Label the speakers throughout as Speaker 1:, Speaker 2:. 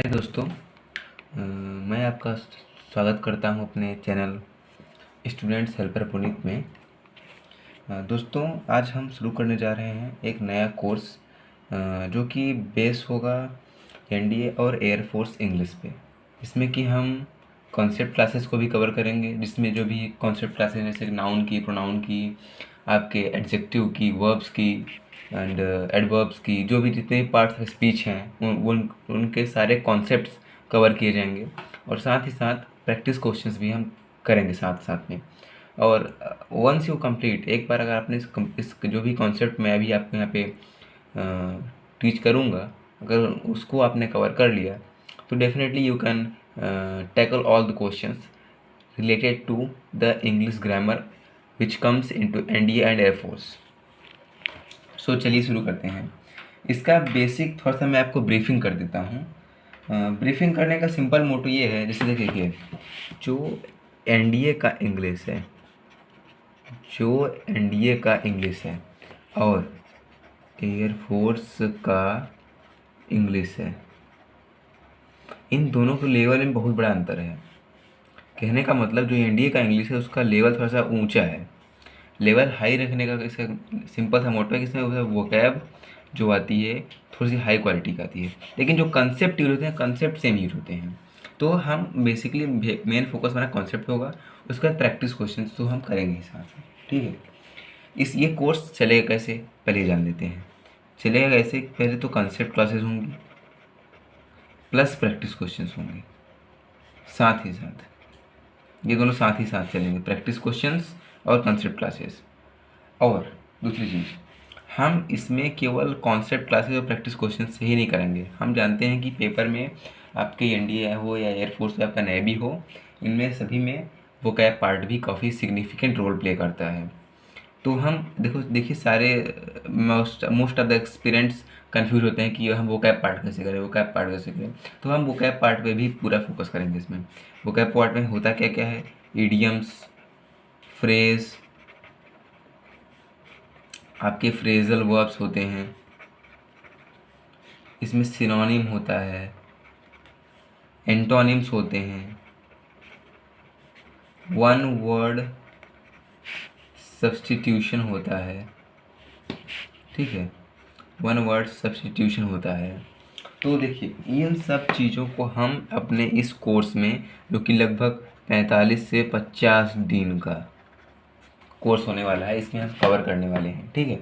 Speaker 1: हाय दोस्तों, मैं आपका स्वागत करता हूं अपने चैनल स्टूडेंट्स हेल्पर पुनीत में। दोस्तों, आज हम शुरू करने जा रहे हैं एक नया कोर्स जो कि बेस होगा एनडीए और एयरफोर्स इंग्लिश पे। इसमें कि हम कॉन्सेप्ट क्लासेस को भी कवर करेंगे, जिसमें जो भी कॉन्सेप्ट क्लासेस जैसे नाउन की, प्रोनाउन की, आपके एडजेक्टिव की, वर्ब्स की एंड एडवर्ब्स की, जो भी जितने पार्ट्स ऑफ स्पीच हैं उनके सारे कॉन्सेप्ट्स कवर किए जाएंगे। और साथ ही साथ प्रैक्टिस क्वेश्चंस भी हम करेंगे साथ साथ में। और वंस यू कंप्लीट, एक बार अगर आपने इस जो भी कॉन्सेप्ट मैं अभी आपको यहाँ पे टीच करूँगा, अगर उसको आपने कवर कर लिया तो definitely you can tackle all the questions related to the English grammar which comes into NDA and air force. So चलिए शुरू करते हैं। इसका बेसिक थोड़ा सा मैं आपको ब्रीफिंग कर देता हूँ। ब्रीफिंग करने का सिंपल मोटो ये है, जैसे देखिए, जो एनडीए का इंग्लिश है, और एयरफोर्स का इंग्लिश है, इन दोनों के लेवल में बहुत बड़ा अंतर है। कहने का मतलब जो एनडीए का इंग्लिश है उसका लेवल थोड़ा सा ऊंचा है। लेवल हाई रखने का इसका सिंपल सा मोटो है कि इसमें वोकैब जो आती है थोड़ी सी हाई क्वालिटी की आती है, लेकिन जो कंसेप्ट यूज होते हैं कंसेप्ट सेम यूज होते हैं। तो हम बेसिकली मेन फोकस हमारा कॉन्सेप्ट होगा, उसके बाद प्रैक्टिस क्वेश्चन तो हम करेंगे ही साथ में, ठीक है। ये कोर्स चलेगा कैसे, पहले जान लेते हैं। चलेगा कैसे, पहले तो कंसेप्ट क्लासेस होंगी प्लस प्रैक्टिस क्वेश्चंस होंगे साथ ही साथ। ये दोनों साथ ही साथ चलेंगे, प्रैक्टिस क्वेश्चंस और कंसेप्ट क्लासेस। और दूसरी चीज़, हम इसमें केवल कॉन्सेप्ट क्लासेस और प्रैक्टिस क्वेश्चन से ही नहीं करेंगे। हम जानते हैं कि पेपर में आपके एनडीए हो या एयरफोर्स या आपका नेवी हो, इनमें सभी में वोकैब पार्ट भी काफ़ी सिग्निफिकेंट रोल प्ले करता है। तो हम देखिए सारे मोस्ट ऑफ द एक्सपीरियंट्स कंफ्यूज होते हैं कि हम वोकैब पार्ट कैसे करें। तो हम वोकैब पार्ट पे भी पूरा फोकस करेंगे। इसमें वोकैब पार्ट में होता क्या क्या है, इडियम्स, फ्रेज, आपके फ्रेजल वर्ब्स होते हैं, इसमें सिनोनिम होता है, एंटोनिम्स होते हैं, वन वर्ड सब्स्टिट्यूशन होता है, ठीक है, वन वर्ड सब्स्टिट्यूशन होता है। तो देखिए इन सब चीज़ों को हम अपने इस कोर्स में, जो कि लगभग 45 से 50 दिन का कोर्स होने वाला है, इसमें हम कवर करने वाले हैं, ठीक है।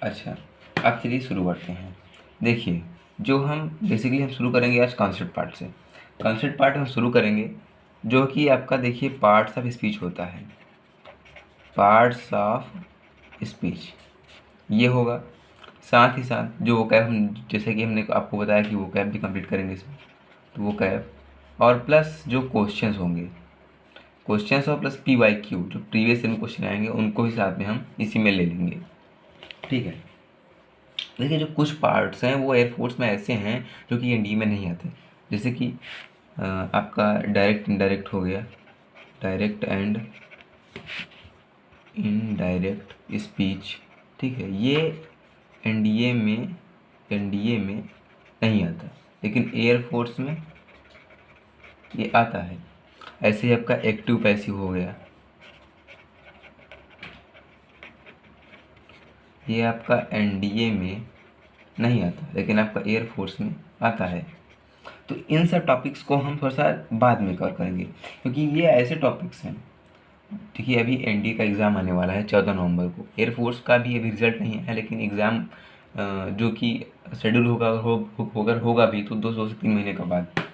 Speaker 1: अच्छा, अब चलिए शुरू करते हैं। देखिए, जो हम बेसिकली हम शुरू करेंगे आज कॉन्सेप्ट पार्ट से। कॉन्सेप्ट पार्ट हम शुरू करेंगे जो कि आपका देखिए पार्ट्स ऑफ स्पीच होता है, पार्ट्स ऑफ स्पीच ये होगा। साथ ही साथ जो वोकैब हम, जैसे कि हमने आपको बताया कि वोकैब भी कंप्लीट करेंगे इसमें, तो वोकैब और प्लस जो क्वेश्चंस होंगे, क्वेश्चंस और प्लस PYQ, जो प्रीवियस ईयर में क्वेश्चन आएंगे उनको भी साथ में हम इसी में ले लेंगे, ठीक है। देखिए जो कुछ पार्ट्स हैं वो एयरफोर्स में ऐसे हैं जो कि एनडीए में नहीं आते, जैसे कि आपका डायरेक्ट इनडायरेक्ट हो गया, डायरेक्ट एंड इनडायरेक्ट स्पीच, ठीक है। ये एनडीए में नहीं आता, लेकिन एयरफोर्स में ये आता है। ऐसे ही आपका एक्टिव पैसिव हो गया, ये आपका एनडीए में नहीं आता, लेकिन आपका एयरफोर्स में आता है। तो इन सब टॉपिक्स को हम थोड़ा सा बाद में कवर करेंगे, क्योंकि ये ऐसे टॉपिक्स हैं। देखिए अभी एनडीए का एग्ज़ाम आने वाला है 14 नवंबर को, एयरफोर्स का भी अभी रिजल्ट नहीं है, लेकिन एग्ज़ाम जो कि शेड्यूल होगा भी तो 2 से 3 महीने के बाद।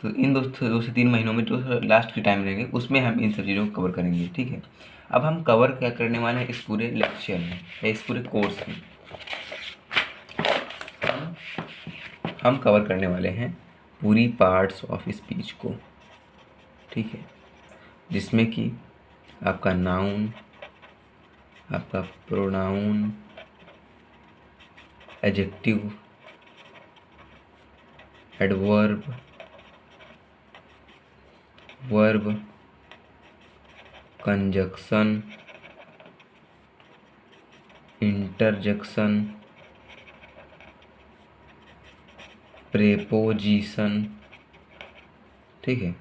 Speaker 1: तो इन 2 से 3 महीनों में जो लास्ट के टाइम रहेंगे उसमें हम इन सब चीज़ों को कवर करेंगे, ठीक है। अब हम कवर क्या करने वाले हैं इस पूरे लेक्चर में या इस पूरे कोर्स में, हम कवर करने वाले हैं पूरी पार्ट्स ऑफ स्पीच को, ठीक है, जिसमें कि आपका नाउन, आपका pronoun, adjective, adverb, verb, conjunction, interjection, preposition, ठीक है।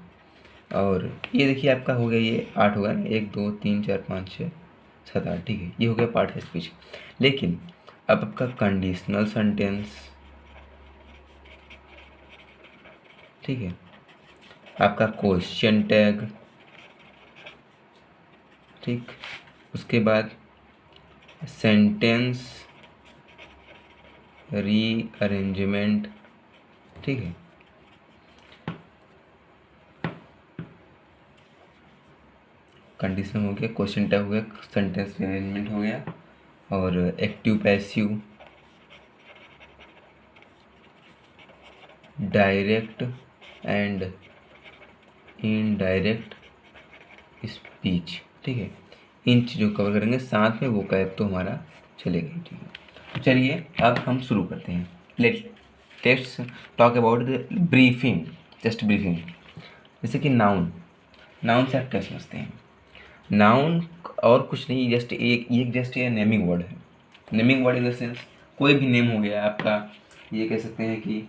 Speaker 1: और ये देखिए आपका हो गया, ये 8 होगा ना, 1 2 3 4 5 6 7 8, ठीक है। ये हो गया पार्ट है स्पीच। लेकिन अब आपका कंडीशनल सेंटेंस, ठीक है, आपका क्वेश्चन टैग, ठीक, उसके बाद सेंटेंस रीअरेंजमेंट, ठीक है, कंडीशन हो गया, क्वेश्चन टैग हो गया, सेंटेंस रीअरेंजमेंट हो गया, और active passive, direct and indirect speech, ठीक है। इन चीज़ों को कवर करेंगे, साथ में वो कैब तो हमारा चलेगा, ठीक है। तो चलिए अब हम शुरू करते हैं। Let's talk about the briefing, just briefing. जैसे कि नाउन से आप क्या समझते हैं? नाउन और कुछ नहीं, जस्ट ये नेमिंग वर्ड है। Naming word in the sense कोई भी नेम हो गया आपका, ये कह सकते हैं कि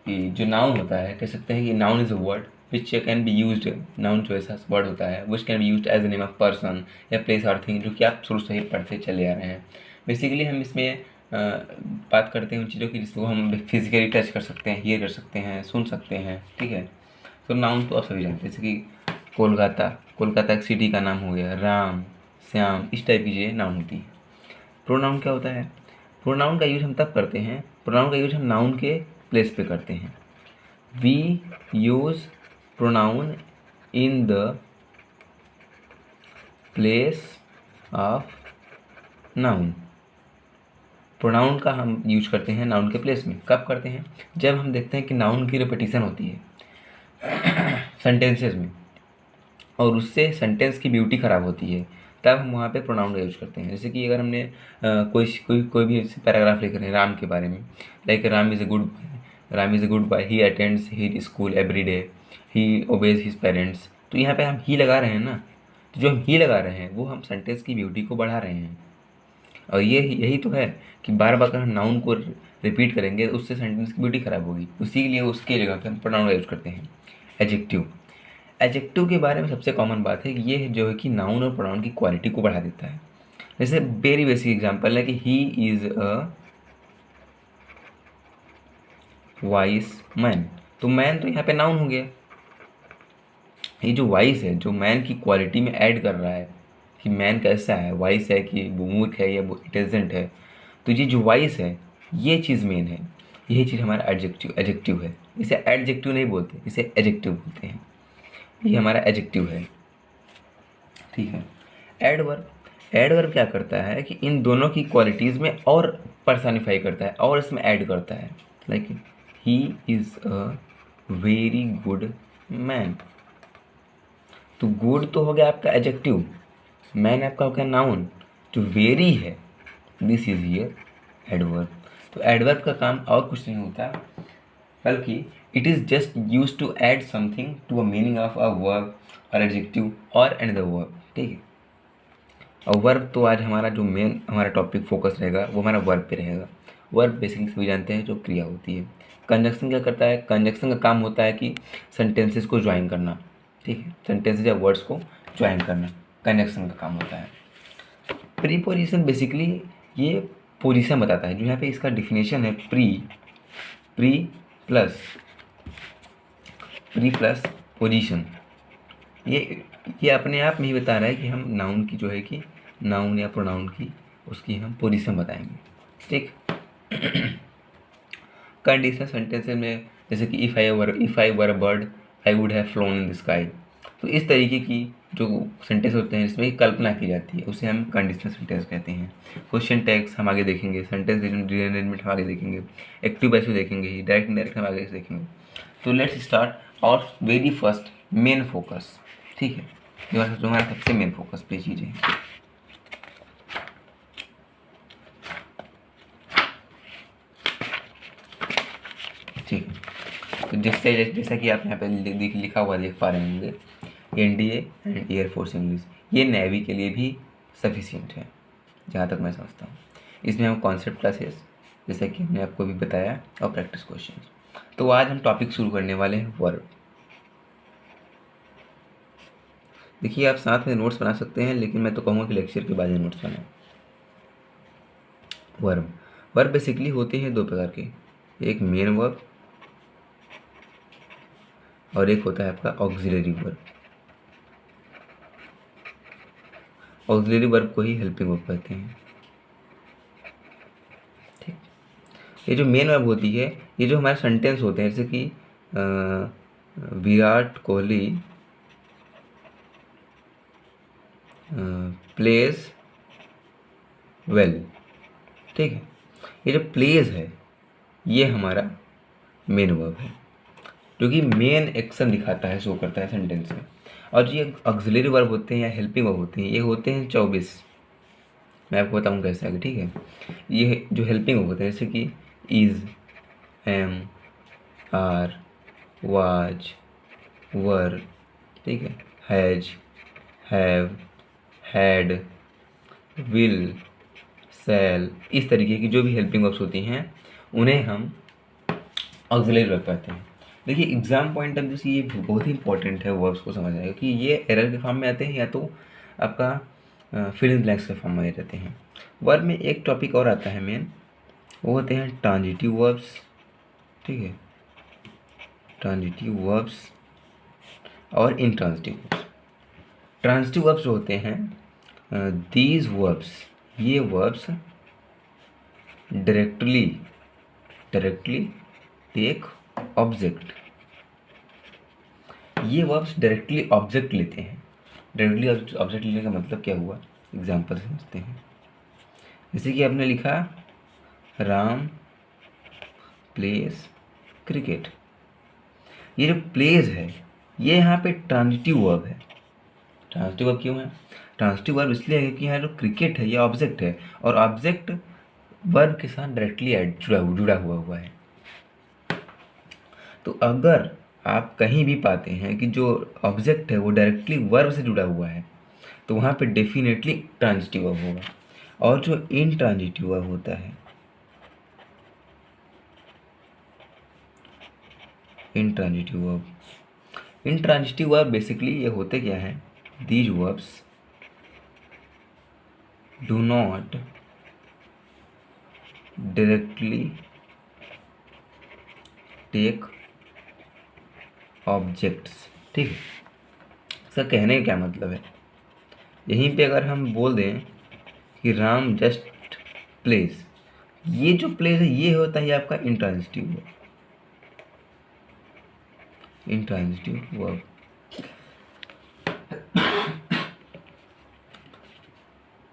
Speaker 1: जो नाउन होता है, कह सकते हैं कि noun is a word which can be used, noun जो ऐसा वर्ड होता है which can be used as a name of person या प्लेस और थिंग, जो कि आप शुरू से ही पढ़ते चले आ रहे हैं। बेसिकली हम इसमें बात करते हैं उन चीज़ों की जिसको हम फिजिकली टच कर सकते हैं, हियर कर सकते हैं, सुन सकते हैं, ठीक है। तो नाउन तो आप सभी जानते हैं, जैसे कि कोलकाता एक सिटी का नाम हो गया, राम, श्याम, इस टाइप की चीज़ें नाउन होती है। प्रोनाउन क्या होता है? प्रोनाउन का यूज हम तब करते हैं, प्रोनाउन का यूज हम नाउन के प्लेस पे करते हैं। We use pronoun in the place of noun. Pronoun का हम यूज करते हैं नाउन के प्लेस में। कब करते हैं? जब हम देखते हैं कि नाउन की रिपीटिशन होती है सेंटेंसेस में, और उससे सेंटेंस की ब्यूटी ख़राब होती है, तब हम वहाँ पे प्रोनाउन का यूज करते हैं। जैसे कि अगर हमने कोई भी पैराग्राफ लिख रहे हैं राम के बारे में, like Ram is a good boy, he attends he school every day, he obeys his parents, तो यहाँ पे हम ही लगा रहे हैं ना, तो जो हम ही लगा रहे हैं वो हम सेंटेंस की ब्यूटी को बढ़ा रहे हैं। और यही तो है कि बार बार अगर हम नाउन को रिपीट करेंगे उससे सेंटेंस की ब्यूटी ख़राब होगी, उसी के लिए उसके जगह पे हम प्रोनाउन का यूज करते हैं। एडजेक्टिव के बारे में सबसे कॉमन बात है कि ये जो है कि नाउन और प्रोनाउन की क्वालिटी को बढ़ा देता है। जैसे वेरी बेसिक एग्जांपल है कि he is a vice man, तो मैन तो यहाँ पे नाउन हो गया। ये जो वाइस है, जो मैन की क्वालिटी में ऐड कर रहा है कि मैन कैसा है, वाइस है कि वो मूर्ख है या वो इंटेलिजेंट है, तो ये जो वाइस है ये चीज़ मेन है। यही चीज़ हमारा एडजेक्टिव है। इसे एडजेक्टिव नहीं बोलते, इसे एडजेक्टिव बोलते हैं। ये हमारा एडजेक्टिव है, ठीक है। एडवर्ब क्या करता है कि इन दोनों की क्वालिटीज़ में और पर्सनिफाई करता है और इसमें ऐड करता है। Like he is a very good man, तो गुड तो हो गया आपका एडजेक्टिव, मैन आपका हो गया नाउन, जो वेरी है दिस इज हियर एडवर्ब। तो एडवर्ब का काम और कुछ नहीं होता, बल्कि it is just use to add something to a meaning of a verb और एडजेक्टिव और अनदर वर्ब, ठीक है। और वर्ब तो आज हमारा जो मेन हमारा टॉपिक फोकस रहेगा वो हमारा वर्ब पे रहेगा। वर्ब बेसिकली सभी जानते हैं जो क्रिया होती है। कंजक्शन क्या करता है? कंजक्शन का काम होता है कि सेंटेंसेस को ज्वाइन करना, ठीक है, सेंटेंसेस या वर्ड्स को ज्वाइन करना कंजक्शन का काम होता है। प्रीपोजिशन बेसिकली ये पोजीशन बताता है, जो यहाँ पे इसका डिफिनेशन है प्री प्लस पोजीशन। ये अपने आप में ही बता रहा है कि हम नाउन की जो है कि नाउन या प्रोनाउन की उसकी हम पोजीशन बताएंगे, ठीक। कंडीशनल सेंटेंसेस में जैसे कि if I were a bird I would have flown in the sky, तो इस तरीके की जो सेंटेंस होते हैं जिसमें कल्पना की जाती है उसे हम कंडीशनल सेंटेंस कहते हैं। क्वेश्चन टैग्स हम आगे देखेंगे, सेंटेंस रीअरेंजमेंट हम आगे देखेंगे, एक्टिव पैसिव देखेंगे, डायरेक्ट इनडायरेक्ट हम आगे देखेंगे। तो लेट्स स्टार्ट और वेरी फर्स्ट मेन फोकस, ठीक है, जो हमारा सबसे मेन फोकस पे चीज़ें हैं। ठीक है, तो जैसा कि आप यहाँ पे लिखा हुआ देख पा रहे होंगे, एनडीए एंड एयरफोर्स इंग्लिश, ये नेवी के लिए भी सफिशिएंट है जहाँ तक मैं समझता हूँ। इसमें हम कॉन्सेप्ट क्लासेस, जैसा कि हमने आपको भी बताया, और प्रैक्टिस क्वेश्चन। तो आज हम टॉपिक शुरू करने वाले हैं वर्ब। देखिए, आप साथ में नोट्स बना सकते हैं, लेकिन मैं तो कहूँगा कि लेक्चर के बाद ही नोट्स बनाएं। वर्ब वर्ब बेसिकली होते हैं दो प्रकार के, एक मेन वर्ब और एक होता है आपका ऑक्सिलरी वर्ब। ऑक्सिलरी वर्ब को ही हेल्पिंग वर्ब कहते हैं। ठीक, ये जो मेन वर्ब होती है, ये जो हमारे सेंटेंस होते हैं, जैसे कि विराट कोहली प्लेज वेल। ठीक है, ये जो प्लेज है ये हमारा मेन वर्ब है, क्योंकि मेन एक्शन दिखाता है, शो करता है सेंटेंस में। और जो ये ऑक्सिलरी वर्ब होते हैं या हेल्पिंग वर्ब होते हैं, ये होते हैं 24। मैं आपको बताऊँ कैसे आगे। ठीक है, ये जो हेल्पिंग वर्ब होते हैं, जैसे कि इज़, एम, आर, वाज, वर, ठीक है, हैज, हैव, हैड, विल, शैल, इस तरीके की जो भी हेल्पिंग वर्ब्स होती हैं उन्हें हम ऑक्सिलरी वर्ब कहते हैं। देखिए, एग्जाम पॉइंट ऑफ व्यू से ये बहुत ही इंपॉर्टेंट है वर्ब्स को समझना, क्योंकि ये एरर के फॉर्म में आते हैं या तो आपका फिल इन ब्लैंक्स के फॉर्म में रहते हैं। वर्ब में एक टॉपिक और आता है मेन, वो होते हैं ट्रांजिटिव वर्ब्स। ठीक है, ट्रांजिटिव वर्ब्स और इंट्रांजिटिव वर्ब्स। ट्रांजिटिव वर्ब्स जो होते हैं, दीज वर्ब्स, ये वर्ब्स डायरेक्टली टेक ऑब्जेक्ट। ये वर्ब्स डायरेक्टली ऑब्जेक्ट लेते हैं। डायरेक्टली ऑब्जेक्ट लेने का मतलब क्या हुआ, एग्जाम्पल समझते हैं। जैसे कि आपने लिखा राम प्लेस क्रिकेट। ये जो प्लेस है ये यहाँ पे ट्रांजिटिव वर्ब है। ट्रांजिटिव वर्ब क्यों है? ट्रांजिटिव वर्ब इसलिए है कि यहाँ जो क्रिकेट है ये ऑब्जेक्ट है, और ऑब्जेक्ट वर्ब के साथ डायरेक्टली जुड़ा हुआ है। तो अगर आप कहीं भी पाते हैं कि जो ऑब्जेक्ट है वो डायरेक्टली वर्ब से जुड़ा हुआ है, तो वहाँ पे डेफिनेटली ट्रांजिटिव वर्ब होगा। और जो इनट्रांजिटिव वर्ब होता है, इनट्रांजिटिव वर्ब बेसिकली ये होते क्या हैं, these verbs do not directly take objects. ठीक है, इसका कहने का क्या मतलब है, यहीं पे अगर हम बोल दें कि राम जस्ट प्लेस, ये जो प्लेस है ये होता है आपका इंट्रांजिटिव वर्ब।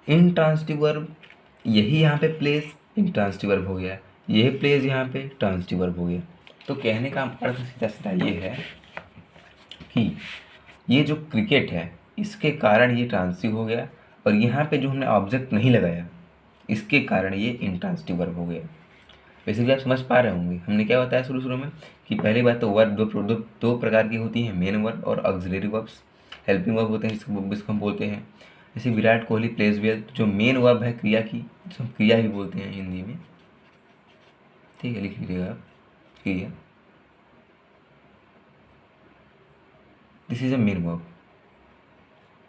Speaker 1: इंट्रांजिटिव वर्ब यही यहाँ पे प्लेस इंट्रांजिटिव वर्ब हो गया, यह प्लेस यहाँ पे ट्रांजिटिव वर्ब हो गया। तो कहने का अर्थ सीधा सीधा ये है कि ये जो क्रिकेट है इसके कारण ये ट्रांजिटिव हो गया, और यहाँ पे जो हमने ऑब्जेक्ट नहीं लगाया इसके कारण ये इंट्रांजिटिव वर्ब हो गया। बेसिकली आप समझ पा रहे होंगे हमने क्या बताया शुरू में कि पहली बात तो वर्ब दो प्रकार की होती हैं, मेन वर्ब और ऑक्सिलरी वर्ब्स। हेल्पिंग वर्ब होते हैं जिसको हम बोलते हैं, जैसे विराट कोहली प्लेज वेल, जो मेन वर्ब है क्रिया की, जिसको हम क्रिया भी बोलते हैं हिंदी में। ठीक है, लिख लीजिएगा आप, क्रिया। This is a main verb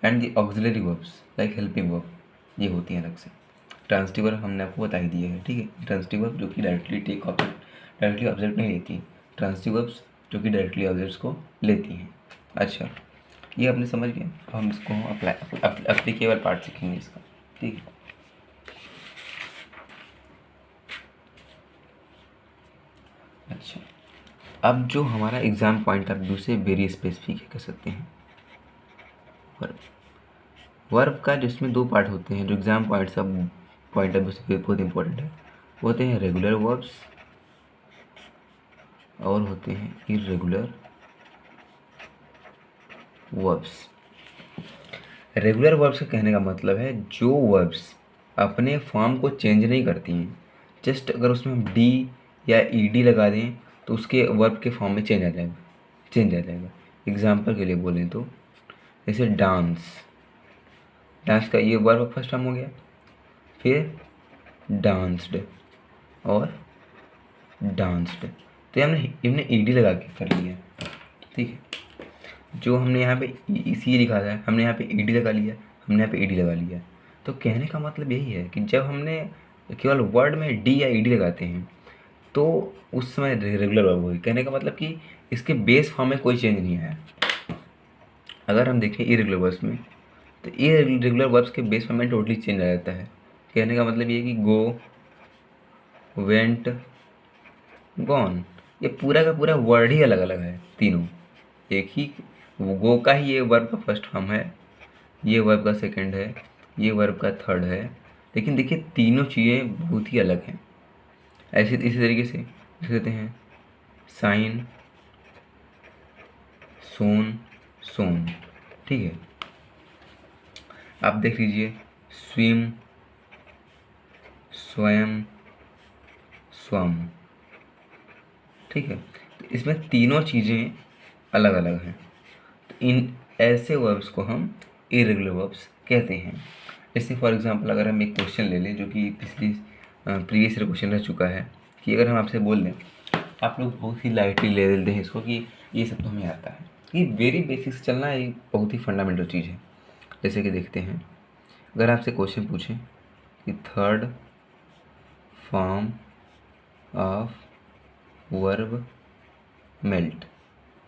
Speaker 1: and the auxiliary verbs like helping verb, ये होती हैं अलग से। ट्रांजिटिव वर्ब हमने आपको बता ही दिया है। ठीक है, ट्रांजिटिव वर्ब जो कि डायरेक्टली ऑब्जेक्ट नहीं लेती, ट्रांजिटिव वर्ब्स जो कि डायरेक्टली ऑब्जेक्ट्स को लेती हैं। अच्छा, ये आपने समझ गया। अब हम इसको एप्लीकेबल पार्ट सीखेंगे इसका। ठीक है, अच्छा, अब जो हमारा एग्जाम पॉइंट ऑफ व्यू से वेरी स्पेसिफिक कह सकते हैं, वर्ब का जिसमें दो पार्ट होते हैं जो एग्जाम पॉइंट ऑफ व्यू से बहुत इंपॉर्टेंट है, वो होते हैं रेगुलर वर्ब्स और होते हैं इर्रेगुलर वर्ब्स। रेगुलर वर्ब्स का कहने का मतलब है जो वर्ब्स अपने फॉर्म को चेंज नहीं करती हैं, जस्ट अगर उसमें हम डी या ईडी लगा दें तो उसके वर्ब के फॉर्म में चेंज आ जाएगा। एग्जाम्पल के लिए बोलें तो जैसे डांस का ये वर्ब फर्स्ट फॉर्म हो गया, फिर डांस्ड, और डांस्ड। तो ये हमने ईडी लगा के कर लिया, ठीक है। जो हमने यहाँ पे इसी लिखा था, हमने यहाँ पे ईडी लगा लिया, हमने यहाँ पे ईडी लगा लिया। तो कहने का मतलब यही है कि जब हमने केवल वर्ड में डी या ईडी लगाते हैं तो उस समय रेगुलर वर्ब होगी। कहने का मतलब कि इसके बेस फॉर्म में कोई चेंज नहीं आया। अगर हम देखें इरेगुलर वर्ब्स में, तो इरेगुलर वर्ब्स के बेस फॉर्म में टोटली चेंज आ जाता है। कहने का मतलब ये है कि गो, वेंट, गॉन, ये पूरा का पूरा वर्ड ही अलग अलग है तीनों। एक ही गो का ही ये वर्ब का फर्स्ट फॉर्म है, ये वर्ब का सेकंड है, ये वर्ब का थर्ड है, लेकिन देखिए तीनों चीज़ें बहुत ही अलग हैं। ऐसे इसी तरीके से लिख देते हैं साइन, सोन, सोन, ठीक है। आप देख लीजिए स्विम, स्वयं, स्वम, ठीक है। तो इसमें तीनों चीज़ें अलग अलग हैं। तो इन ऐसे वर्ब्स को हम इरेगुलर वर्ब्स कहते हैं। जैसे फॉर एग्जांपल अगर हम एक क्वेश्चन ले लें जो कि प्रीवियस ईयर क्वेश्चन रह चुका है, कि अगर हम आपसे बोल दें, आप लोग बहुत ही लाइटली ले लेते हैं इसको कि ये सब तो हमें आता है। ये वेरी बेसिक से चलना एक बहुत ही फंडामेंटल चीज़ है। जैसे कि देखते हैं, अगर आपसे क्वेश्चन पूछें कि third form of verb melt,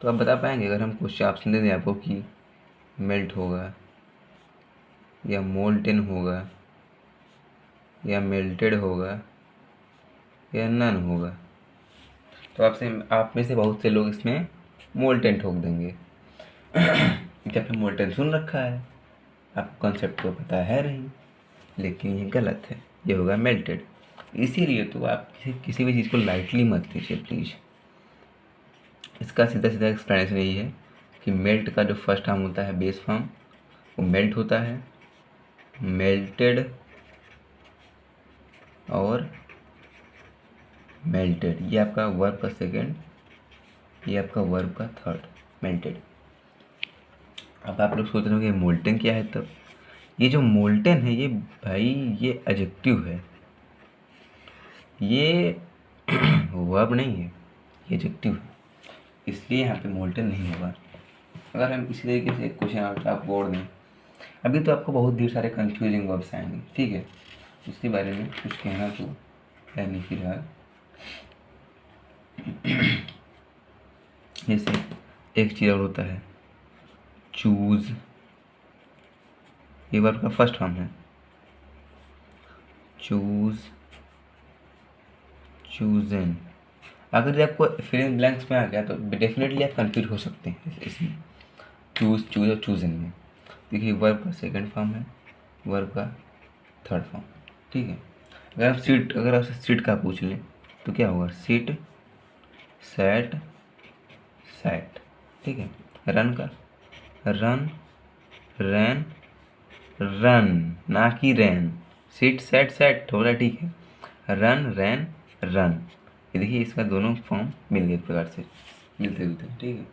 Speaker 1: तो आप बता पाएंगे? अगर हम क्वेश्चन ऑप्शन दे दें आपको कि मेल्ट होगा या मोल्टेन होगा या मेल्टेड होगा या नन होगा, तो आप में से बहुत से लोग इसमें मोल्टेन ठोक देंगे। क्या आपने मोल्टेन सुन रखा है? आपको कॉन्सेप्ट तो पता है नहीं, लेकिन ये गलत है, ये होगा मेल्टेड। इसीलिए तो आप किसी भी चीज़ को लाइटली मत लीजिए प्लीज़। इसका सीधा सीधा एक्सप्लेनेशन यही है कि मेल्ट का जो फर्स्ट फॉर्म होता है बेस फॉर्म, वो मेल्ट होता है, मेल्टेड और मेल्टेड, ये आपका वर्ब का सेकेंड, ये आपका वर्ब का थर्ड, मेल्टेड। अब आप लोग सोच रहे हो कि मोल्टेन क्या है? तब ये जो मोल्टेन है ये भाई ये एडजेक्टिव है, ये वर्ब नहीं है, ये एडजेक्टिव है, इसलिए यहाँ पे मोल्टेन नहीं होगा। अगर हम इसी तरीके से क्वेश्चन आप बोर्ड दें, अभी तो आपको बहुत ढेर सारे कंफ्यूजिंग वर्ब्स आएंगे, ठीक है, उसके बारे में कुछ कहना तो है नहीं फिलहाल। जैसे एक चीज़ और होता है चूज, ये वर्ब का फर्स्ट फॉर्म है, चूज, चूजन। अगर आपको फिल इन ब्लैंक्स में आ गया तो डेफिनेटली आप कंफ्यूज हो सकते हैं इसमें, चूज, चूज और चूजन में। देखिए वर्ब का सेकंड फॉर्म है, वर्ब का थर्ड फॉर्म, ठीक है। अगर आपसे सीट का पूछ लें तो क्या होगा? सीट, सेट, सेट, ठीक है। रन का रन, रैन, रन, ना कि रैन। सीट, सेट, सेट हो रहा है, ठीक है। रन, रैन, रन, ये देखिए इसका दोनों फॉर्म मिल गए, प्रकार से मिलते जुलते हैं, ठीक है।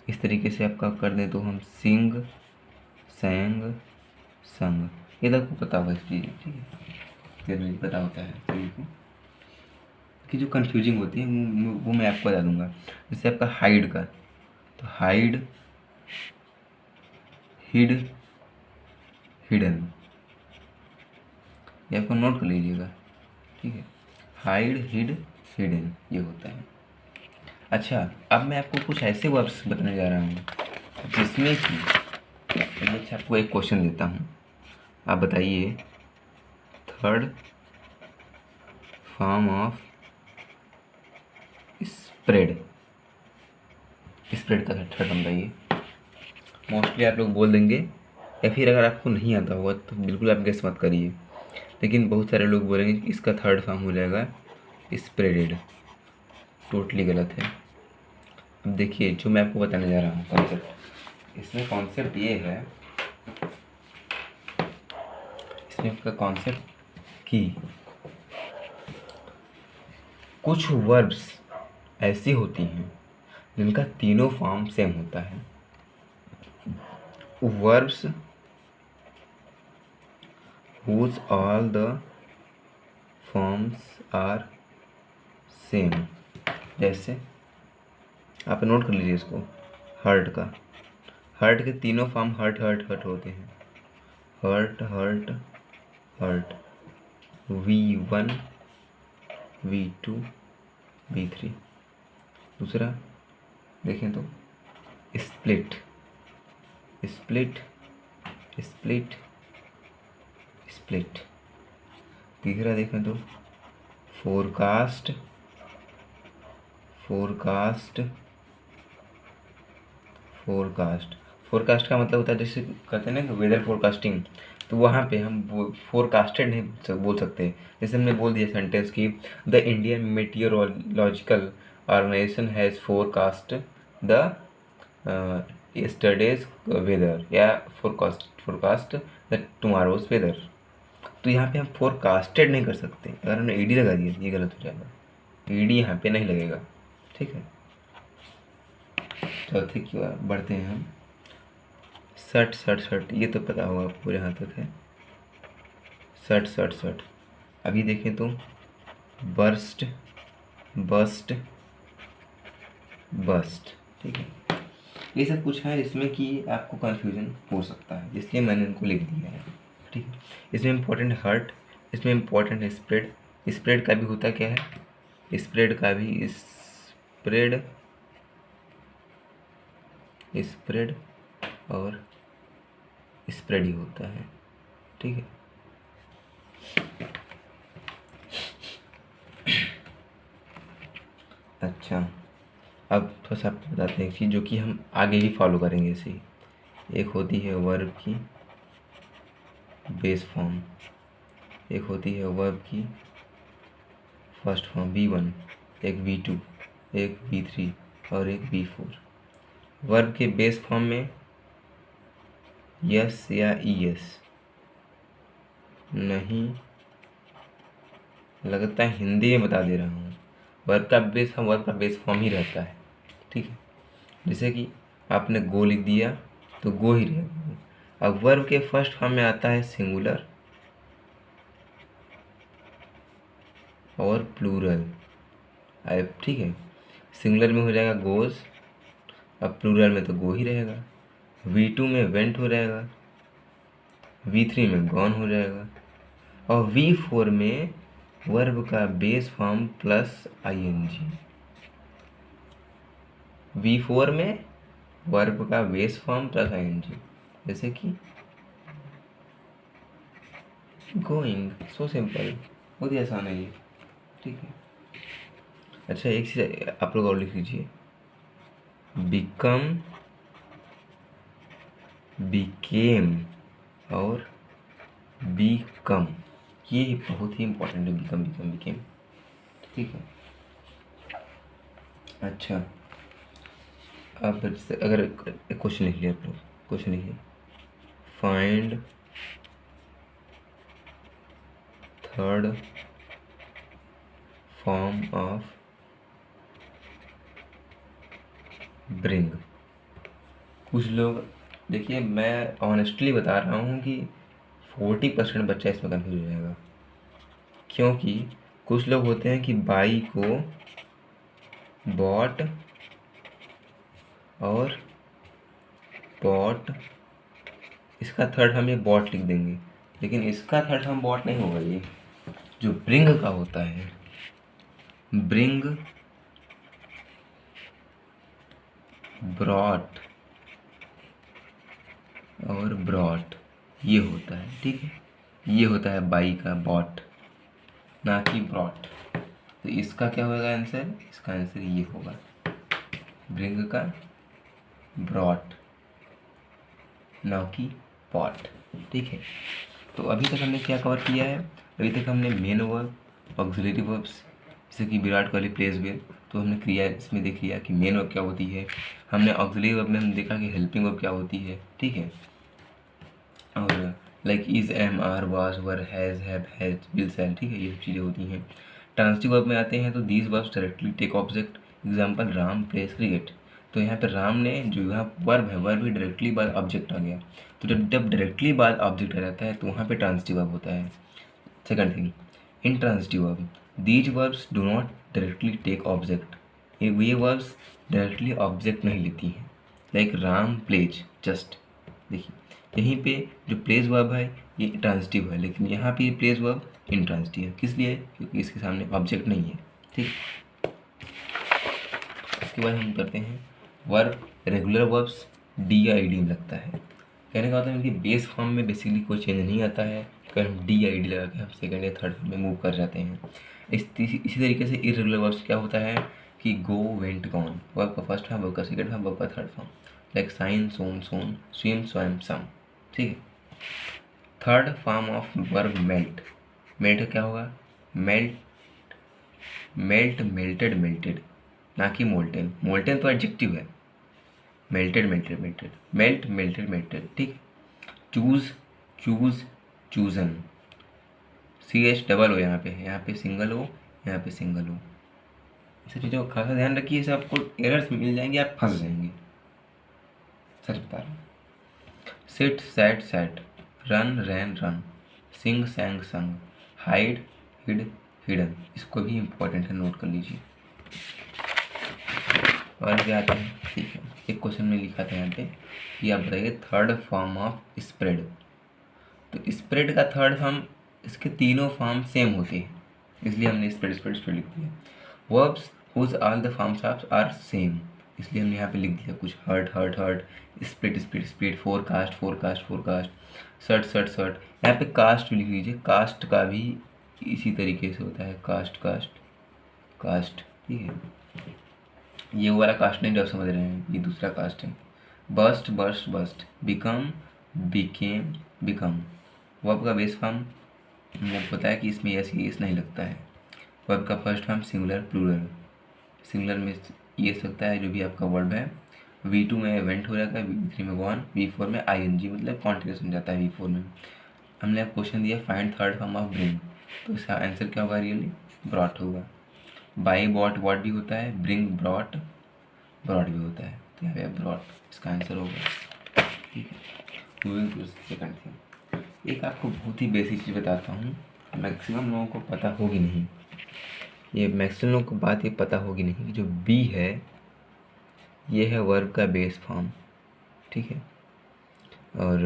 Speaker 1: इस तरीके से आपका कर दें तो हम सिंग, सैंग, संग, ये तक को पता होगा इस चीज़, ठीक है, ये पता होता है सभी को कि जो कंफ्यूजिंग होती है वो मैं आपको बता दूंगा। जैसे आपका हाइड का, तो हाइड, हिड, हिडन, ये आपको नोट कर लीजिएगा, ठीक है। हाइड, हिड, हिडन, ये होता है। अच्छा, अब मैं आपको कुछ ऐसे वर्ब्स बताने जा रहा हूँ जिसमें कि अच्छा आपको एक क्वेश्चन देता हूँ, आप बताइए third form of spread, spread का थर्ड फॉर्म बताइए। मोस्टली आप लोग बोल देंगे, या फिर अगर आपको नहीं आता होगा तो बिल्कुल आप गेस मत करिए, लेकिन बहुत सारे लोग बोलेंगे कि इसका थर्ड फॉर्म हो जाएगा स्प्रेडेड। टोटली गलत है। अब देखिए जो मैं आपको बताने जा रहा हूँ कॉन्सेप्ट, इसमें कॉन्सेप्ट ये है, इसमें आपका कॉन्सेप्ट कि कुछ वर्ब्स ऐसी होती हैं जिनका तीनों फॉर्म सेम होता है। Verbs whose all the forms are same. जैसे आप नोट कर लीजिए इसको, हर्ट का, हर्ट के तीनों फॉर्म हर्ट हर्ट हर्ट होते हैं, hurt hurt hurt, V1 V2 V3। दूसरा देखें तो स्प्लिट स्प्लिट स्प्लिट स्प्लिट। तीसरा देखें तो फोरकास्ट फोरकास्ट फोरकास्ट। फोरकास्ट का मतलब होता है, जैसे कहते हैं ना वेदर फोरकास्टिंग, तो वहाँ पे हम फोरकास्टेड नहीं बोल सकते। जैसे हमने बोल दिया सेंटेंस की the Indian meteorological organisation has forecast the yesterday's weather, या फोरकास्ट द टुमारोज वेदर। तो यहाँ पे हम फोरकास्टेड नहीं कर सकते, अगर हमने ईडी लगा दिया ये गलत हो जाएगा, ईडी यहाँ पे नहीं लगेगा, ठीक है। चौथे की ओर बढ़ते हैं हम। सट सट सट, ये तो पता होगा आपको, यहाँ तक है सट सट सट। अभी देखें तो बर्स्ट बस्ट बस्ट, ठीक है। ये सब कुछ है जिसमें कि आपको कन्फ्यूज़न हो सकता है, इसलिए मैंने इनको लिख दिया है, ठीक है। इसमें इम्पोर्टेंट हर्ट, इसमें इम्पोर्टेंट स्प्रेड। स्प्रेड का भी होता क्या है, स्प्रेड का भी स्प्रेड स्प्रेड और स्प्रेड ही होता है, ठीक है। अच्छा, अब थोड़ा सा आपको बताते हैं एक चीज़ जो कि हम आगे भी फॉलो करेंगे इसे। एक होती है वर्ब की बेस फॉर्म, एक होती है वर्ब की फर्स्ट फॉर्म V1, एक V2, एक V3 और एक V4। वर्ब के बेस फॉर्म में यस या ईएस नहीं, लगता है हिंदी में बता दे रहा हूँ। वर्ब का बेस फॉर्म ही रहता है, ठीक है। जैसे कि आपने गो लिख दिया तो गो ही रहेगा। अब वर्ब के फर्स्ट फॉर्म में आता है सिंगुलर और प्लूरल, अब ठीक है। सिंगुलर में हो जाएगा गोज, अब प्लूरल में तो गो ही रहेगा। V2 में वेंट हो जाएगा, V3 में गॉन हो जाएगा, और V4 में वर्ब का base form plus ING. V4 में वर्ब का बेस फॉर्म प्लस आईएनजी, जैसे कि गोइंग। सो सिंपल, बहुत ही आसान है ये, ठीक है। अच्छा, एक चीज़ आप लोग और लिख लीजिए, बिकम बिकेम और बीकम, ये बहुत ही इंपॉर्टेंट है, बिकम बिकम बिकेम, ठीक है। अच्छा, अब अगर एक क्वेश्चन लिख लिया आप लोग, क्वेश्चन लिखिए, find third form of bring. कुछ लोग, देखिए मैं ऑनेस्टली बता रहा हूँ कि 40% बच्चा इसमें कन्फ्यूज हो जाएगा, क्योंकि कुछ लोग होते हैं कि बाई को बॉट और बॉट, इसका थर्ड हम ये बॉट लिख देंगे, लेकिन इसका थर्ड हम बॉट नहीं होगा। ये जो ब्रिंग का होता है, ब्रिंग ब्रॉट और ब्रॉट, ये होता है, ठीक है। ये होता है बाई का बॉट, ना कि ब्रॉट। तो इसका क्या होगा आंसर, इसका आंसर ये होगा, ब्रिंग का ब्रॉट, ना कि पॉट, ठीक है। तो अभी तक हमने क्या कवर किया है, अभी तक हमने मेन वर्ब, ऑक्सिलरी वर्ब्स, जैसे कि विराट कोहली प्लेज वेल, तो हमने क्रिया इसमें देख लिया कि मेन वर्ब क्या होती है। हमने ऑक्सिलरी वर्ब में हम देखा कि हेल्पिंग वर्ब क्या होती है, ठीक है। और like is, am, are, was, were, has, have, has, will, shall, ठीक है, ये सब चीज़ें होती हैं। ट्रांसिटिव वर्ब में आते हैं तो these verbs directly take object, example Ram plays cricket. तो यहाँ पे राम ने, जो यहाँ वर्ब है, वर्ब ही डायरेक्टली बाद ऑब्जेक्ट आ गया। तो जब डायरेक्टली बाद ऑब्जेक्ट आ जाता है तो वहाँ पे ट्रांसिटिव वर्ब होता है। Second thing, intransitive verb, these verbs do not directly take object, ये वर्ब्स डायरेक्टली ऑब्जेक्ट नहीं लेती हैं। लाइक राम प्लेज जस्ट, देखिए यहीं पे जो प्लेज वर्ब है ये ट्रांजिटिव है, लेकिन यहाँ पे ये प्लेज वर्ब इंट्रांजिटिव है। किस लिए? क्योंकि इसके सामने ऑब्जेक्ट नहीं है। ठीक, इसके बाद हम करते हैं वर्ब। रेगुलर वर्ब्स डी या आई डी में लगता है। कहने का मतलब है कि बेस फॉर्म में बेसिकली कोई चेंज नहीं आता है, अगर हम डी या आई डी लगा के हम सेकेंड या थर्ड फॉर्म में मूव कर जाते हैं। इसी तरीके से इरेगुलर वर्ब्स क्या होता है कि गो, वेंट, गॉन, वर्ब का फर्स्ट फॉर्म, वर्ब का सेकेंड फॉर्म, वर्ब का third form. Like shine, shone, shone, swim, swam, swum. ठीक है। Third form of verb melt. Melt क्या होगा? मेल्ट, मेल्ट, मेल्टेड, मेल्टेड, ना कि मोल्टेन। मोल्टेन तो एडजेक्टिव है। Melted, melted, melted, melt, melted, melted. ठीक। Choose, choose, chosen, C H double O यहाँ पे सिंगल हो, यहाँ पे सिंगल हो। इस चीज़ों का खासा ध्यान रखिए, इसे आपको एरर्स मिल जाएंगे, आप फंस जाएंगे, सच बता रहा हूँ। सिट, सैट, सैट, रन, रैन, रन, सिंग, सैंग, संग, हाइड, हिड, हिडन। इसको भी इम्पोर्टेंट है, नोट कर लीजिए। और क्या आता है? ठीक है, एक क्वेश्चन में लिखा था यहाँ पे कि आप बताइए थर्ड फॉर्म ऑफ स्प्रेड। तो स्प्रेड का थर्ड फॉर्म, इसके तीनों फॉर्म सेम होते हैं, इसलिए हमने स्प्रेड स्प्रेड स्प्रेड लिख दिया। Verbs whose all the forms of are same, इसलिए हमने यहाँ पे लिख दिया कुछ। Hurt, hurt, hurt, split, split, split, forecast, forecast, forecast, सर्ट, सर्ट, सर्ट। यहाँ पे कास्ट भी लिख लीजिए, कास्ट का भी इसी तरीके से होता है, कास्ट, कास्ट, कास्ट। ठीक है, ये वाला कास्ट नहीं जो आप समझ रहे हैं, ये दूसरा कास्ट है। Bust, bust, bust, become, became, become. Verb का बेस फॉर्म हमने बताया कि इसमें यस यस नहीं लगता है। वर्ब का first form singular, plural. Singular में ये सकता है जो भी आपका वर्ब है। V2 में इवेंट हो जाता है, V3 में गॉन, V4 में ING, मतलब कॉन्टिन्यूस हो जाता है V4 में। हमने आप क्वेश्चन दिया find third form of bring, तो इसका आंसर क्या होगा? रियली ब्रॉट होगा। बाई, बॉट, वॉट भी होता है, ब्रिंग, ब्रॉट, ब्रॉट भी होता है, तो यहाँ पे ब्रॉट इसका आंसर होगा। ठीक है, मूविंग टू सेकंड थिंग। एक आपको बहुत ही बेसिक चीज़ बताता हूँ, मैक्सिमम लोगों को पता होगी नहीं, ये मैक्सिमम लोगों को बात ये पता होगी नहीं कि जो बी है ये है वर्ब का बेस फॉर्म। ठीक है, और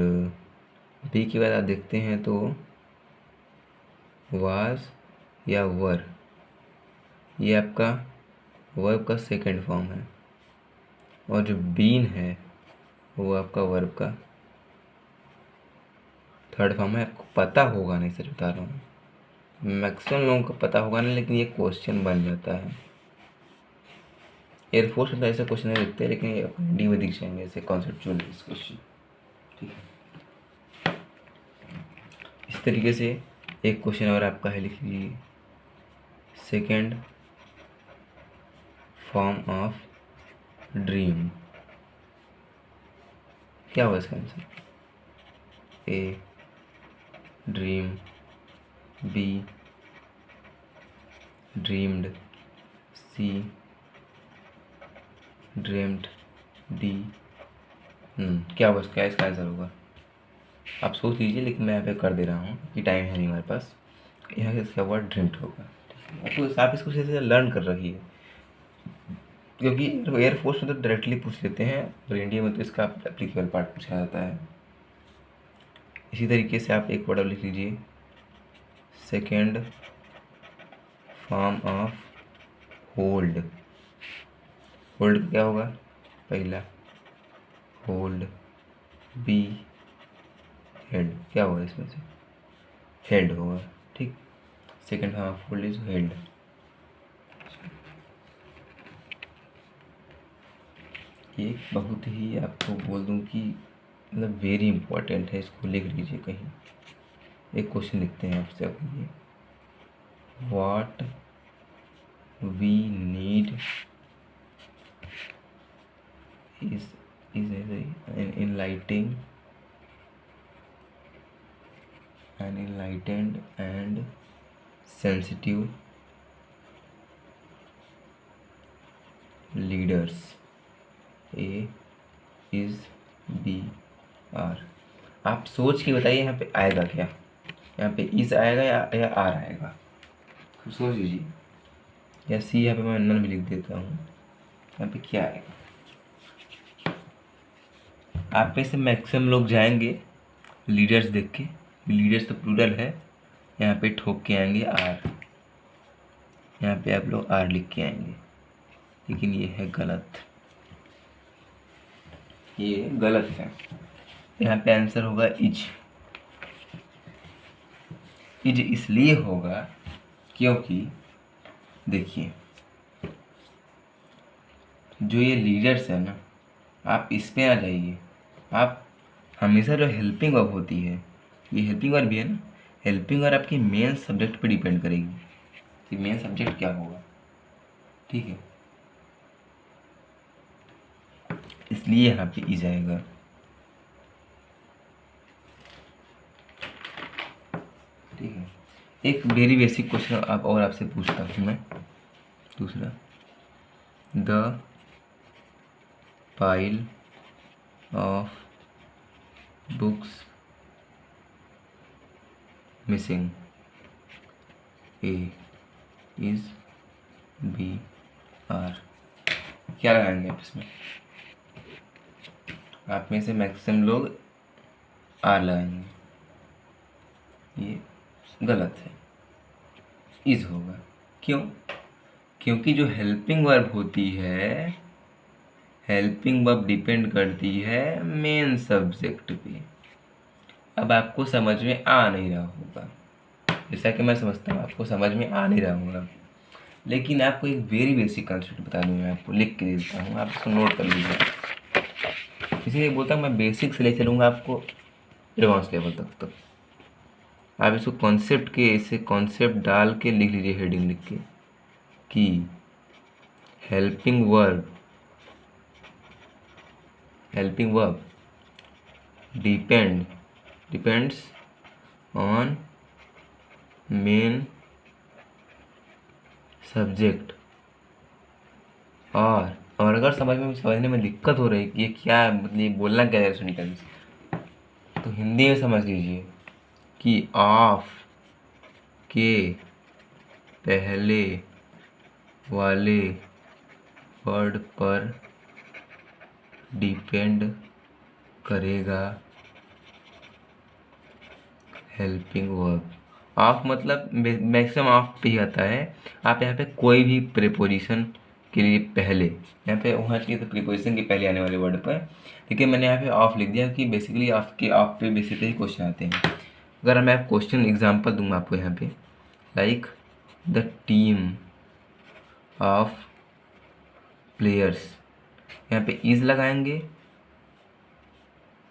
Speaker 1: बी के बाद आप देखते हैं तो वाज या वर, ये आपका वर्ब का सेकंड फॉर्म है, और जो बीन है वो आपका वर्ब का थर्ड फॉर्म है। आपको पता होगा नहीं, सच बता रहा हूँ, मैक्सिमम लोगों को पता होगा नहीं, लेकिन ये क्वेश्चन बन जाता है। एयरफोर्स में ऐसा क्वेश्चन नहीं लिखते, लेकिन ये डी में दिख जाएंगे ऐसे कॉन्सेप्चुअल क्वेश्चन। ठीक है, इस तरीके से एक क्वेश्चन और आपका है, लिख लीजिए सेकेंड फॉर्म ऑफ ड्रीम। क्या होगा इसका answer? A dream, B dreamed, C dreamed, D क्या होगा इसका आंसर होगा? आप सोच लीजिए, लेकिन मैं यहाँ पे कर दे रहा हूँ कि टाइम है नहीं हमारे पास। यहाँ से इसका वर्ड ड्रीम्ड होगा। तो आप इसको से लर्न कर रखिए, क्योंकि एयरफोर्स में तो डायरेक्टली पूछ लेते हैं, और इंडिया में तो इसका एप्लीकेबल पार्ट पूछा जाता है। इसी तरीके से आप एक वर्ड लिख लीजिए second form of hold. Hold क्या होगा? पहला होल्ड, बी हेड, क्या होगा इसमें से? हेड होगा। ठीक, second form of hold is held. ये बहुत ही आपको बोल दूं कि मतलब वेरी इंपॉर्टेंट है, इसको लिख लीजिए कहीं। एक क्वेश्चन लिखते हैं आपसे, अब ये what we need is an enlightened and sensitive leaders. A is B R। आप सोच के बताइए यहाँ पे आएगा क्या? यहाँ पे इज आएगा या आर आएगा? सोच लीजिए, या सी यहाँ पे मैं नन भी लिख देता हूँ। यहाँ पे क्या आएगा? आप में से मैक्सिमम लोग जाएंगे लीडर्स देख के, लीडर्स तो प्लूरल है, यहाँ पे ठोक के आएंगे आर, यहाँ पे आप लोग आर लिख के आएंगे, लेकिन ये है गलत, ये गलत है। यहाँ पे आंसर होगा इज। इज इसलिए होगा क्योंकि देखिए, जो ये लीडर्स है ना, आप इस पे आ जाइए, आप हमेशा जो हेल्पिंग वर्ब होती है, ये हेल्पिंग वर्ब भी है ना, हेल्पिंग वर्ब आपकी मेन सब्जेक्ट पे डिपेंड करेगी कि मेन सब्जेक्ट क्या होगा, ठीक है। इसलिए यहाँ पे इज आएगा। ठीक है, एक वेरी बेसिक क्वेश्चन आप और आपसे पूछता हूँ मैं, दूसरा, the pile of books missing A is B are, क्या लगाएंगे आप इसमें? आप में से मैक्सिमम लोग आर लगाएंगे, ये गलत है, इज होगा। क्यों? क्योंकि जो हेल्पिंग वर्ब होती है, हेल्पिंग वर्ब डिपेंड करती है मेन सब्जेक्ट पे। अब आपको समझ में आ नहीं रहा होगा, जैसा कि मैं समझता हूँ आपको समझ में आ नहीं रहा होगा, लेकिन आपको एक वेरी बेसिक कंसेप्ट बता दूँ, मैं आपको लिख के देता हूँ, आप इसको नोट कर लीजिए। इसीलिए बोलता हूँ मैं बेसिक से ले चलूँगा आपको एडवांस लेवल तक। आप इसको कॉन्सेप्ट के, इसे कॉन्सेप्ट डाल के लिख लीजिए, हेडिंग लिख के कि helping verb depends on main subject. और अगर समझने में दिक्कत हो रही है कि ये क्या मतलब, ये बोलना क्या है सुनिकल, तो हिंदी में समझ लीजिए कि ऑफ के पहले वाले वर्ड पर डिपेंड करेगा हेल्पिंग वर्ब। ऑफ मतलब मैक्सिमम ऑफ पे ही आता है। आप यहाँ पे कोई भी प्रीपोजिशन के लिए पहले, यहाँ पे होना चाहिए तो प्रीपोजिशन के पहले आने वाले वर्ड पर, लेकिन मैंने यहाँ पे ऑफ लिख दिया कि बेसिकली ऑफ पे बेसिकली क्वेश्चन आते हैं। अगर मैं क्वेश्चन एग्जांपल दूंगा आपको यहाँ पे, like the team of players, यहाँ पे इज लगाएंगे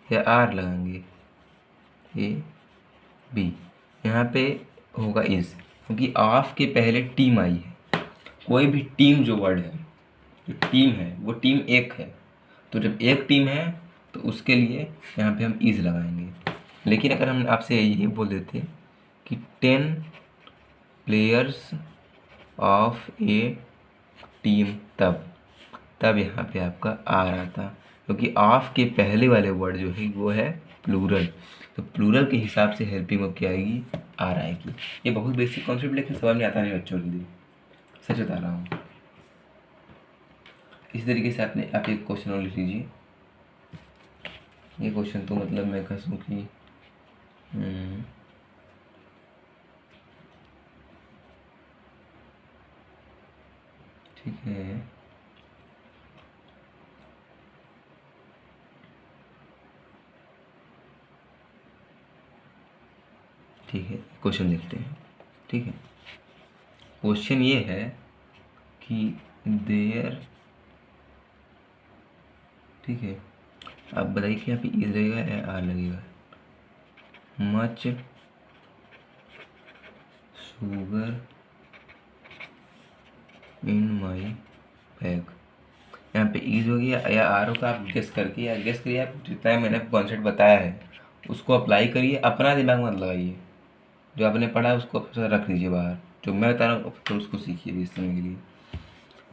Speaker 1: या आर लगाएंगे, ए बी, यहाँ पे होगा इज, क्योंकि ऑफ के पहले टीम आई है। कोई भी टीम जो वर्ड है, जो टीम है वो टीम एक है, तो जब एक टीम है तो उसके लिए यहाँ पे हम इज लगाएंगे। लेकिन अगर हम आपसे ये बोल देते कि 10 प्लेयर्स ऑफ ए टीम, तब यहाँ पे आपका आर आता, क्योंकि ऑफ के पहले वाले वर्ड जो है वो है प्लूरल, तो प्लूरल के हिसाब से हेल्पिंग वर्ब क्या आएगी, आर आएगी। ये बहुत बेसिक कॉन्सेप्ट, लेकिन समझ में आता नहीं बच्चों के लिए, सच बता रहा हूँ। इसी तरीके से आप एक क्वेश्चन और लिख लीजिए। ये क्वेश्चन तो मतलब मैं कहूँ कि ठीक है, ठीक है, क्वेश्चन देखते हैं। ठीक है, क्वेश्चन ये है कि देयर, ठीक है, आप बताइए कि यहाँ पे इज लगेगा या आर लगेगा। Much sugar in my bag, यहाँ पे इज हो गया या आर होगा, आप गेस करके, या गेस करिए, आप जितना मैंने कॉन्सेप्ट बताया है उसको अप्लाई करिए, अपना दिमाग मत लगाइए, जो आपने पढ़ा है उसको रख लीजिए बाहर, जो मैं बता रहा हूँ तो उसको सीखिए इस समय के लिए।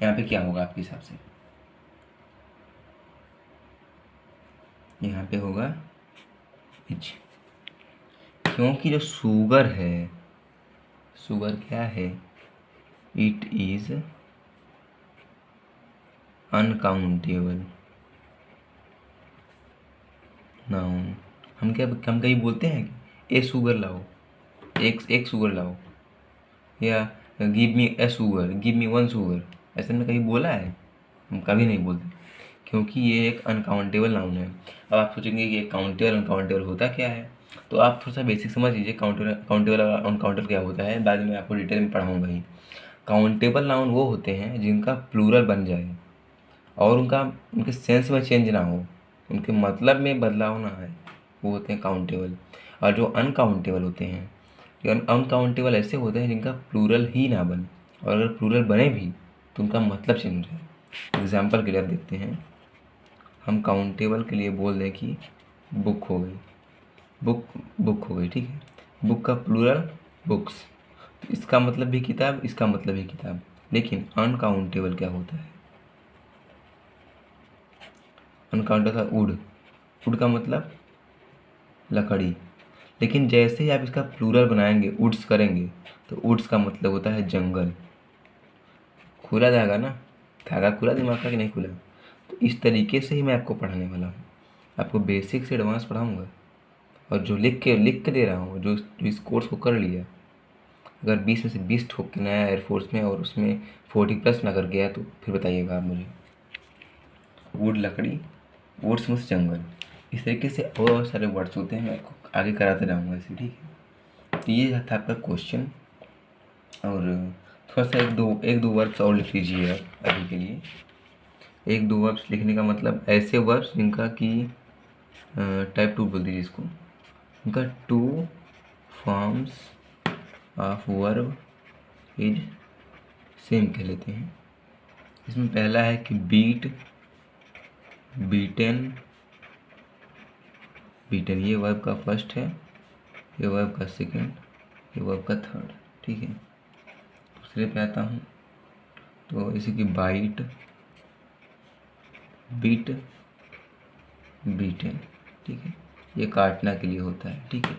Speaker 1: यहाँ पे क्या होगा आपके हिसाब से? यहाँ पे होगा इज, क्योंकि जो शुगर है, शुगर क्या है, इट इज अनकाउंटेबल नाउन। हम कहीं बोलते हैं कि ए शुगर लाओ, एक शुगर लाओ, या गिव मी ए शुगर, गिव मी 1 शुगर, ऐसे में कहीं बोला है? हम कभी नहीं बोलते, क्योंकि ये एक अनकाउंटेबल नाउन है। अब आप सोचेंगे कि काउंटेबल अनकाउंटेबल होता क्या है, तो आप थोड़ा सा बेसिक समझ लीजिए काउंटेबल और अनकाउंटेबल क्या होता है, बाद में आपको डिटेल में पढ़ाऊँगा ही। काउंटेबल नाउन वो होते हैं जिनका प्लूरल बन जाए और उनके सेंस में चेंज ना हो, उनके मतलब में बदलाव ना आए, वो होते हैं काउंटेबल। और जो अनकाउंटेबल होते हैं, जो अनकाउंटेबल ऐसे होते हैं जिनका प्लूरल ही ना बने, और अगर प्लूरल बने भी तो उनका मतलब चेंज है। एग्जाम्पल के लिए देखते हैं, हम काउंटेबल के लिए बोल दें कि बुक हो गई, बुक हो गई, ठीक है। बुक का प्लूरल बुक्स, तो इसका मतलब भी किताब, इसका मतलब भी किताब। लेकिन अनकाउंटेबल क्या होता है? अनकाउंटेबल का वुड का मतलब लकड़ी, लेकिन जैसे ही आप इसका प्लूरल बनाएंगे, वुड्स करेंगे, तो वुड्स का मतलब होता है जंगल। खुला धागा ना, धागा खुला दिमाग का कि नहीं खुला? तो इस तरीके से ही मैं आपको पढ़ाने वाला हूँ, आपको बेसिक से एडवांस पढ़ाऊँगा। और जो लिख के दे रहा हूँ, जो इस कोर्स को कर लिया, अगर 20 में से 20 ठोक के नया एयरफोर्स में और उसमें 40+ ना कर गया, तो फिर बताइएगा आप मुझे। वुड लकड़ी, वुड्स मीन्स जंगल, इस तरीके से और बहुत सारे वर्ड्स होते हैं, मैं आपको आगे कराते रहूँगा ऐसे, ठीक है। तो ये था आपका क्वेश्चन। और थोड़ा सा एक दो वर्ड्स और लिख लीजिए आप अभी के लिए। एक दो वर्ड्स लिखने का मतलब ऐसे वर्ड्स जिनका कि टाइप 2 बोल दीजिए इसको, इनका 2 forms of verb is same कह लेते हैं। इसमें पहला है कि बीट, बीटन, बीटन, ये वर्ब का फर्स्ट है, ये वर्ब का सेकंड, ये वर्ब का थर्ड, ठीक है। दूसरे पे आता हूँ, तो इसी की बाइट, बीट, बीटन, ठीक है, ये काटना के लिए होता है, ठीक है।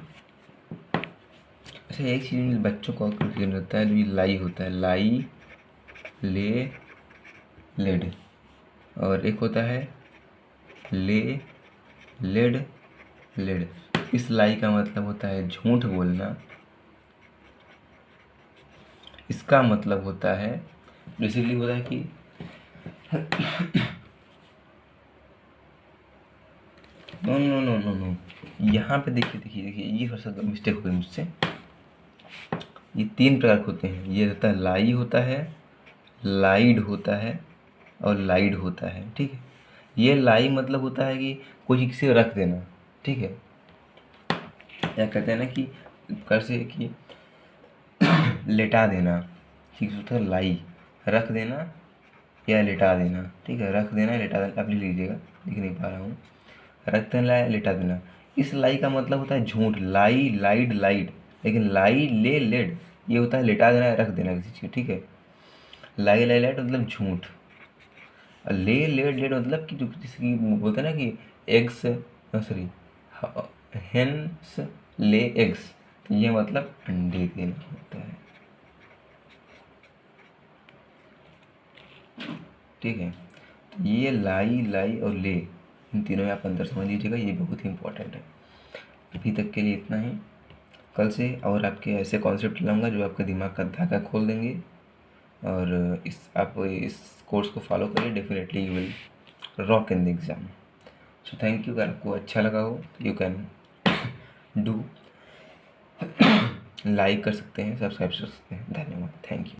Speaker 1: अच्छा, एक चीज़ बच्चों को कन्फ्यूजन रहता है, जो ये लाई होता है, लाई, ले, लेड, और एक होता है ले, लेड, लेड। इस लाई का मतलब होता है झूठ बोलना, इसका मतलब होता है बेसिकली होता है कि no no no no no, यहाँ पे देखिए ये थोड़ा सा मिस्टेक हो गई मुझसे। ये 3 प्रकार के होते हैं, ये रहता है लाई होता है, लाइड होता है, और लाइड होता है, ठीक है। ये लाई मतलब होता है कि कोई किसी को रख देना, ठीक है, या कहते हैं ना कि कैसे कि लेटा देना, ठीक होता है लाई, रख देना या लेटा देना, ठीक है, रख देना या लेटा देना, आप लिख लीजिएगा, लिख नहीं पा रहा हूँ, रख देना या लेटा देना। इस लाई का मतलब होता है झूठ, लाई, लाइड, लाइड, लेकिन लाई, ले, लेड, ये होता है लेटा देना या रख देना किसी चीज़, ठीक है। लाई, लाई, लाइड मतलब झूठ, और ले, लेड, लेड मतलब कि जो जैसे कि बोलते हैं ना कि eggs, sorry, hens lay eggs, तो ये मतलब अंडे देना होता है, ठीक है। तो ये लाई, लाई और ले, इन तीनों में आप अंतर समझ लीजिएगा, ये बहुत ही इंपॉर्टेंट है। अभी तक के लिए इतना ही, कल से और आपके ऐसे कॉन्सेप्ट लाऊंगा जो आपके दिमाग का धागा खोल देंगे, और आप इस कोर्स को फॉलो करिए, definitely you will rock in the exam. So thank you. अगर आपको अच्छा लगा हो यू कैन डू लाइक कर सकते हैं, सब्सक्राइब कर सकते हैं। धन्यवाद, थैंक यू।